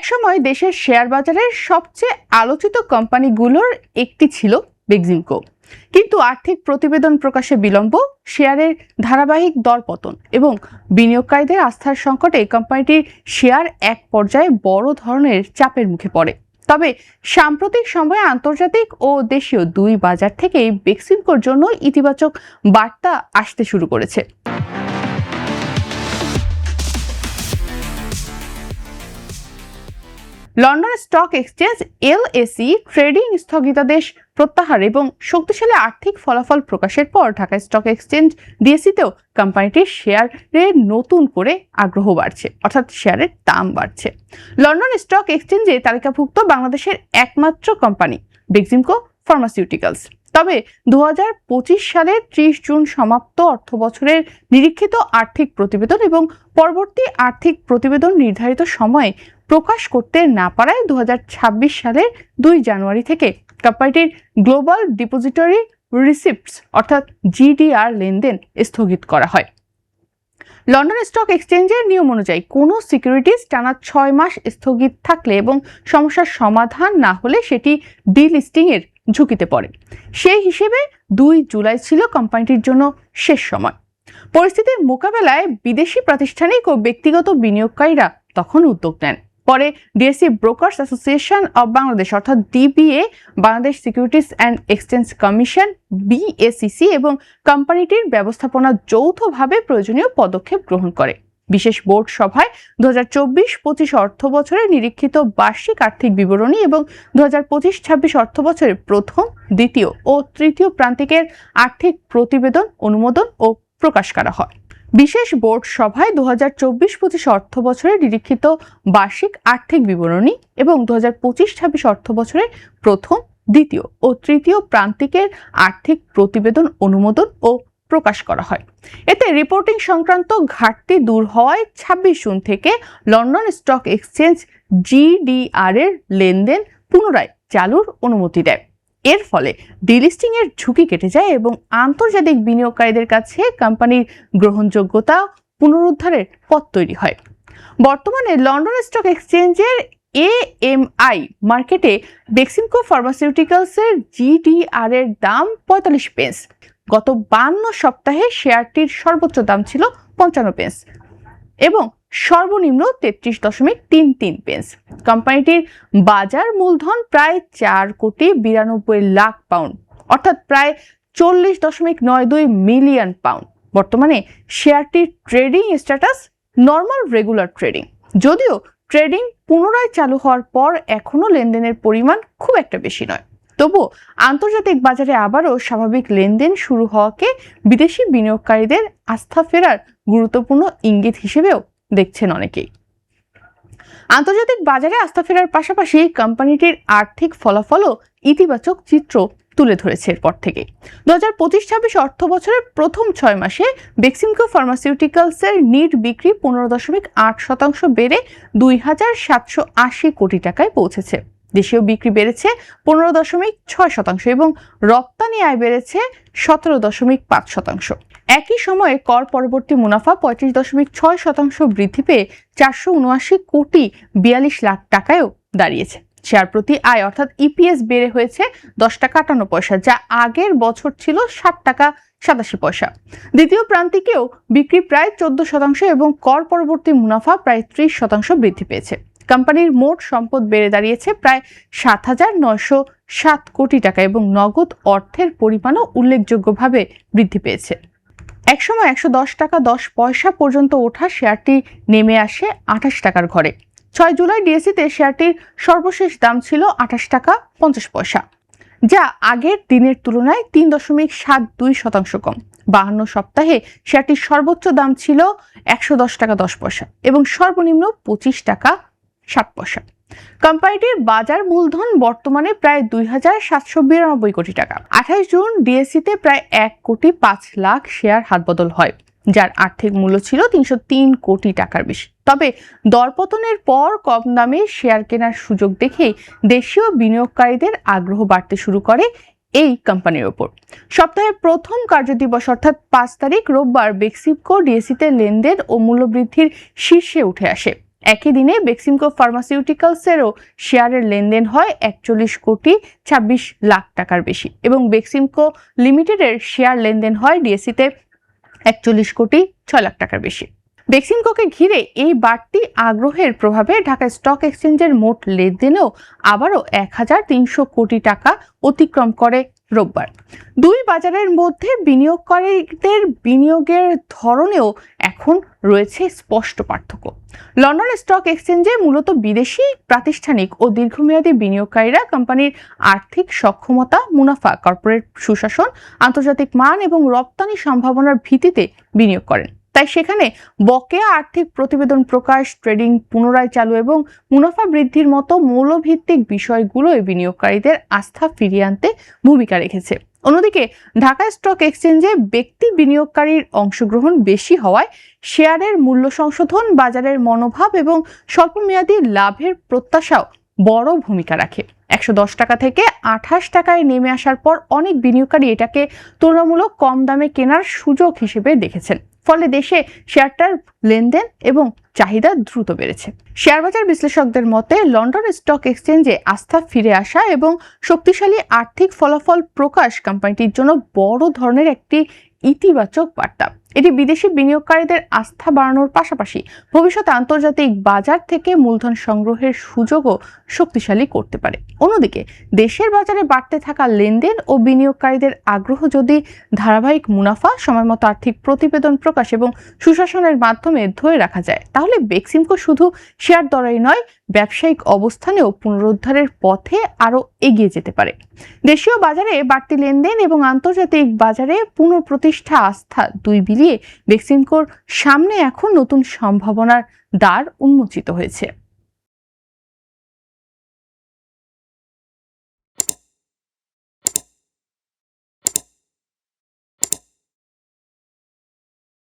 একসময় দেশের শেয়ার বাজারের সবচেয়ে আলোচিত কোম্পানিগুলোর একটি ছিল বেক্সিমকো। কিন্তু আর্থিক প্রতিবেদন প্রকাশে বিলম্ব, শেয়ারের ধারাবাহিক দরপতন এবং বিনিয়োগকারীদের আস্থার সংকটে কোম্পানিটির শেয়ার এক পর্যায়ে বড় ধরনের চাপের মুখে পড়ে। তবে সাম্প্রতিক সময়ে আন্তর্জাতিক ও দেশীয় দুই বাজার থেকেই বেক্সিমকোর জন্য ইতিবাচক বার্তা আসতে শুরু করেছে। London stock exchange LSE trading স্থগিতাদেশ প্রত্যাহার এবং শক্তিশালী আর্থিক ফলাফল প্রকাশের পর ঢাকা স্টক এক্সচেঞ্জ DSE-তেও কোম্পানিটির শেয়ারে নতুন করে আগ্রহ বাড়ছে, অর্থাৎ শেয়ারের দাম বাড়ছে। লন্ডন স্টক এক্সচেঞ্জে তালিকাভুক্ত বাংলাদেশের একমাত্র কোম্পানি বেক্সিমকো ফার্মাসিউটিক্যালস। তবে 2025 সালের 30 জুন সমাপ্ত অর্থবছরের নিরীক্ষিত আর্থিক প্রতিবেদন এবং পরবর্তী আর্থিক প্রতিবেদন নির্ধারিত সময়ে প্রকাশ করতে না পারায় 2026 সালের 2 জানুয়ারি থেকে কোম্পানিটির গ্লোবাল ডিপোজিটরি রিসিপ্টস অর্থাৎ GDR লেনদেন স্থগিত করা হয়। লন্ডন স্টক এক্সচেঞ্জের নিয়ম অনুযায়ী কোনো সিকিউরিটিজ টানা 6 মাস স্থগিত থাকলে এবং সমস্যার সমাধান না হলে সেটি ডিলিস্টিং এর ঝুঁকিতে পড়ে। সেই হিসেবে 2 জুলাই ছিল কোম্পানিটির জন্য শেষ সময়। পরিস্থিতির মোকাবেলায় বিদেশি প্রাতিষ্ঠানিক ও ব্যক্তিগত বিনিয়োগকারীরা তখন উদ্যোগ নেন। পরে DSE brokers association of Bangladesh অর্থাৎ DBA, Bangladesh securities and exchange commission BSEC এবং কোম্পানিটির ব্যবস্থাপনা যৌথভাবে প্রয়োজনীয় পদক্ষেপ গ্রহণ করে। বিশেষ বোর্ড সভায় 2024-25 অর্থ বছরের নিরীক্ষিত বার্ষিক আর্থিক বিবরণী এবং 2025-26 অর্থ বছরের প্রথম, দ্বিতীয় ও তৃতীয় প্রান্তিকের আর্থিক প্রতিবেদন অনুমোদন ও প্রকাশ করা হয়। বিশেষ বোর্ড সভায় 2024-25 অর্থ বছরের নিরীক্ষিত বার্ষিক আর্থিক বিবরণী এবং 2025-26 অর্থ বছরের প্রথম, দ্বিতীয় ও তৃতীয় প্রান্তিকের আর্থিক প্রতিবেদন অনুমোদন ও প্রকাশ করা হয়। এতে রিপোর্টিং সংক্রান্ত ঘাটতি দূর হওয়ায় 26 জুন থেকে লন্ডন স্টক এক্সচেঞ্জ GDR এর লেনদেন পুনরায় চালুর অনুমতি দেয়। এর ফলে ডিলিস্টিং এর ঝুঁকি কেটে যায় এবং আন্তর্জাতিক বিনিয়োগকারীদের কাছে কোম্পানির গ্রহণযোগ্যতা পুনরুদ্ধারের পথ তৈরি হয়। বর্তমানে লন্ডন স্টক এক্সচেঞ্জের AMI মার্কেটে বেক্সিমকো ফার্মাসিউটিক্যালসের GDR এর দাম 45 পেন্স। গত 52 সপ্তাহে শেয়ারটির সর্বোচ্চ দাম ছিল 55 পেন্স এবং সর্বনিম্ন 33.33 পেন্স। কোম্পানিটির বাজার মূলধন প্রায় 4,92 লাখ পাউন্ড, অর্থাৎ প্রায় 40.92 মিলিয়ন পাউন্ড। বর্তমানে শেয়ারটির trading status normal regular trading. যদিও ট্রেডিং পুনরায় চালু হওয়ার পর এখনো লেনদেনের পরিমাণ খুব একটা বেশি নয়, তবু আন্তর্জাতিক বাজারে আবারও স্বাভাবিক লেনদেন শুরু হওয়াকে বিদেশি বিনিয়োগকারীদের আস্থা ফেরার গুরুত্বপূর্ণ ইঙ্গিত হিসেবেও দেখছেন অনেকেই। আন্তর্জাতিক বাজারে আস্থা ফেরার পাশাপাশি কোম্পানিটির আর্থিক ফলাফলও ইতিবাচক চিত্র তুলে ধরেছে। এরপর থেকে 2025-26 অর্থ বছরের প্রথম 6 মাসে বেক্সিমকো ফার্মাসিউটিক্যালসের নিট বিক্রি 15.8% বেড়ে 2,780 কোটি টাকায় পৌঁছেছে। দেশীয় বিক্রি বেড়েছে 15.6% এবং রপ্তানি আয় বেড়েছে 17.5%। একই সময়ে কর পরবর্তী মুনাফা 35.6% বৃদ্ধি পেয়ে 479 কোটি 42 লাখ টাকায়ও দাঁড়িয়েছে। শেয়ার প্রতি আয় অর্থাৎ EPS বেড়ে হয়েছে 10 টাকা 58 পয়সা, যা আগের বছর ছিল 60 টাকা 87 পয়সা। দ্বিতীয় প্রান্তিকেও বিক্রি প্রায় 14% এবং কর পরবর্তী মুনাফা প্রায় 30% বৃদ্ধি পেয়েছে। কোম্পানির মোট সম্পদ বেড়ে দাঁড়িয়েছে প্রায় 7,907 কোটি টাকা এবং নগদ অর্থের পরিমাণও উল্লেখযোগ্যভাবে বৃদ্ধি পেয়েছে। একসময় 110 টাকা 10 পয়সা পর্যন্ত ওঠা শেয়ারটি নেমে আসে 28 টাকার ঘরে। 6 জুলাই DSE-তে শেয়ারটির সর্বশেষ দাম ছিল 28 টাকা 50 পয়সা, যা আগের দিনের তুলনায় 3.72% কম। 52 সপ্তাহে শেয়ারটির সর্বোচ্চ দাম ছিল 110 টাকা 10 পয়সা এবং সর্বনিম্ন 25 টাকা 60 পয়সা। কোম্পানিটির বাজার মূলধন বর্তমানে প্রায় 2,792 কোটি টাকা। 28 জুন DSE-তে প্রায় 1 কোটি 5 লাখ শেয়ার হাতবদল হয়, যার আর্থিক মূল্য ছিল 303 কোটি টাকার বেশি। তবে দরপতনের পর কম দামে শেয়ার কেনার সুযোগ দেখেই দেশীয় বিনিয়োগকারীদের আগ্রহ বাড়তে শুরু করে এই কোম্পানির ওপর। সপ্তাহের প্রথম কার্যদিবস অর্থাৎ 5 তারিখ রোববার বেক্সিমকো DSE-তে লেনদেন ও মূল্যবৃদ্ধির শীর্ষে উঠে আসে। একই দিনে বেক্সিমকো ফার্মাসিউটিক্যালসেরও শেয়ারের লেনদেন হয় 41,26,00,000 টাকার বেশি এবং বেক্সিমকো লিমিটেডের শেয়ার লেনদেন হয় ডিএসইতে 41,06,00,000 টাকার বেশি। বেক্সিমকোকে ঘিরে এই বাড়তি আগ্রহের প্রভাবে ঢাকা স্টক এক্সচেঞ্জের মোট লেনদেনেও আবারও 1,300 কোটি টাকা অতিক্রম করে রোববার। দুই বাজারের মধ্যে বিনিয়োগকারীদের বিনিয়োগের ধরনেও এখন রয়েছে স্পষ্ট পার্থক্য। লন্ডন স্টক এক্সচেঞ্জে মূলত বিদেশি প্রাতিষ্ঠানিক ও দীর্ঘমেয়াদী বিনিয়োগকারীরা কোম্পানির আর্থিক সক্ষমতা, মুনাফা, কর্পোরেট সুশাসন, আন্তর্জাতিক মান এবং রপ্তানি সম্ভাবনার ভিত্তিতে বিনিয়োগ করেন। তাই সেখানে বকেয়া আর্থিক প্রতিবেদন প্রকাশ, ট্রেডিং পুনরায় চালু এবং মুনাফা বৃদ্ধির মতো মৌলভিত্তিক বিষয়গুলোই বিনিয়োগকারীদের আস্থা ফিরিয়ে আনতে ভূমিকা রেখেছে। অন্যদিকে ঢাকা স্টক এক্সচেঞ্জে ব্যক্তি বিনিয়োগকারীর অংশগ্রহণ বেশি হওয়ায় শেয়ারের মূল্য সংশোধন, বাজারের মনোভাব এবং স্বল্পমেয়াদী লাভের প্রত্যাশাও বড় ভূমিকা রাখে। 110 টাকা থেকে 28 টাকায় নেমে আসার পর অনেক বিনিয়োগকারী এটাকে তুলনামূলক কম দামে কেনার সুযোগ হিসেবে দেখেছেন। ফলে দেশে শেয়ারটার লেনদেন এবং চাহিদা দ্রুত বেড়েছে। শেয়ারবাজার বিশ্লেষকদের মতে লন্ডন স্টক এক্সচেঞ্জে আস্থা ফিরে আসা এবং শক্তিশালী আর্থিক ফলাফল প্রকাশ কোম্পানিটির জন্য বড় ধরনের একটি ইতিবাচক বার্তা। এটি বিদেশি বিনিয়োগকারীদের আস্থা বাড়ানোর পাশাপাশি ভবিষ্যতে আন্তর্জাতিক বাজার থেকে মূলধন সংগ্রহের সুযোগও শক্তিশালী করতে পারে। অন্যদিকে দেশের বাজারে বাড়তে থাকা লেনদেন ও বিনিয়োগকারীদের আগ্রহ যদি ধারাবাহিক মুনাফা, সময়মতো আর্থিক প্রতিবেদন প্রকাশ এবং সুশাসনের মাধ্যমে ধরে রাখা যায়, তাহলে বেক্সিমকো শুধু শেয়ার দরেই নয়, ব্যবসায়িক অবস্থানেও পুনরুদ্ধারের পথে আরও এগিয়ে যেতে পারে। দেশীয় বাজারে বাড়তি লেনদেন এবং আন্তর্জাতিক বাজারে পুনঃপ্রতিষ্ঠা আস্থা দুই মিলিয়ে বেক্সিমকোর সামনে এখন নতুন সম্ভাবনার দ্বার উন্মোচিত হয়েছে।